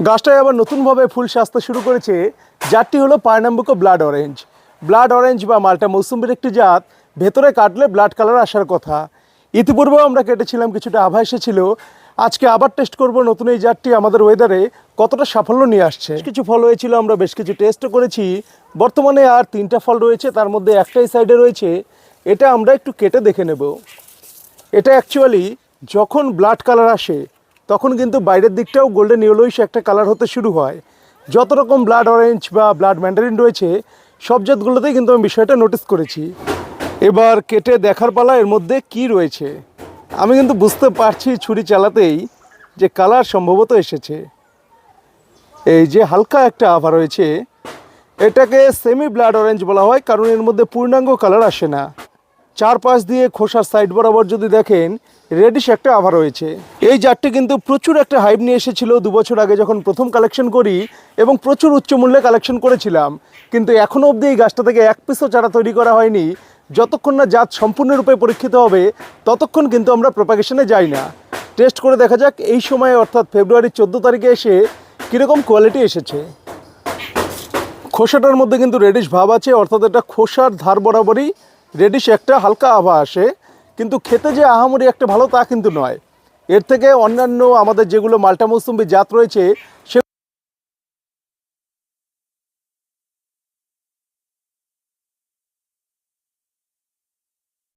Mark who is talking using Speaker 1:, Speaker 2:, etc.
Speaker 1: গাছটায় আবার নতুনভাবে ফুল সাজতে শুরু করেছে। জাতটি হলো পার্নাম্বুকো ব্লাড অরেঞ্জ। ব্লাড অরেঞ্জ বা মাল্টা মৌসুম্বির একটি জাত, ভেতরে কাটলে ব্লাড কালার আসার কথা। ইতিপূর্বেও আমরা কেটেছিলাম, কিছুটা আভা এসেছিল। আজকে আবার টেস্ট করব নতুন এই জাতটি আমাদের ওয়েদারে কতটা সাফল্য নিয়ে আসছে। কিছু ফল হয়েছিল, আমরা বেশ কিছু টেস্টও করেছি। বর্তমানে আর 3টা ফল রয়েছে, তার মধ্যে একটাই সাইডে রয়েছে। এটা আমরা একটু কেটে দেখে নেব। এটা অ্যাকচুয়ালি যখন ব্লাড কালার আসে তখন কিন্তু বাইরের দিকটাও গোল্ডেন ইয়েলোইশ একটা কালার হতে শুরু হয়। যত রকম ব্লাড অরেঞ্জ বা ব্লাড ম্যান্ডারিন রয়েছে সব জাতগুলোতেই কিন্তু আমি বিষয়টা নোটিস করেছি। এবার কেটে দেখার পালা এর মধ্যে কি রয়েছে। আমি কিন্তু বুঝতে পারছি ছুরি চালাতেই যে কালার সম্ভবত এসেছে। এই যে হালকা একটা আভা রয়েছে, এটাকে সেমি ব্লাড অরেঞ্জ বলা হয়, কারণ এর মধ্যে পূর্ণাঙ্গ কালার আসে না। চারপাশ দিয়ে খোসার সাইড বরাবর যদি দেখেন রেডিশ একটা আভা রয়েছে। এই জাতটি কিন্তু প্রচুর একটা হাইপ নিয়ে এসেছিল 2 বছর আগে যখন প্রথম কালেকশন করি, এবং প্রচুর উচ্চ মূল্যে কালেকশন করেছিলাম। কিন্তু এখনও অবধি এই গাছটা থেকে এক পিসও চারা তৈরি করা হয়নি। যতক্ষণ না জাত সম্পূর্ণরূপে পরীক্ষিত হবে ততক্ষণ কিন্তু আমরা প্রপাগেশনে যাই না। টেস্ট করে দেখা যাক এই সময়ে অর্থাৎ ফেব্রুয়ারির 14 তারিখে এসে কীরকম কোয়ালিটি এসেছে। খোসাটার মধ্যে কিন্তু রেডিশ ভাব আছে, অর্থাৎ এটা খোসার ধার বরাবরই রেডিশ একটা হালকা আভা আসে। কিন্তু খেতে যে আহামরি একটা ভালো তা কিন্তু নয়। এর থেকে অন্যান্য আমাদের যেগুলো মাল্টা মৌসুম্বি জাত রয়েছে সে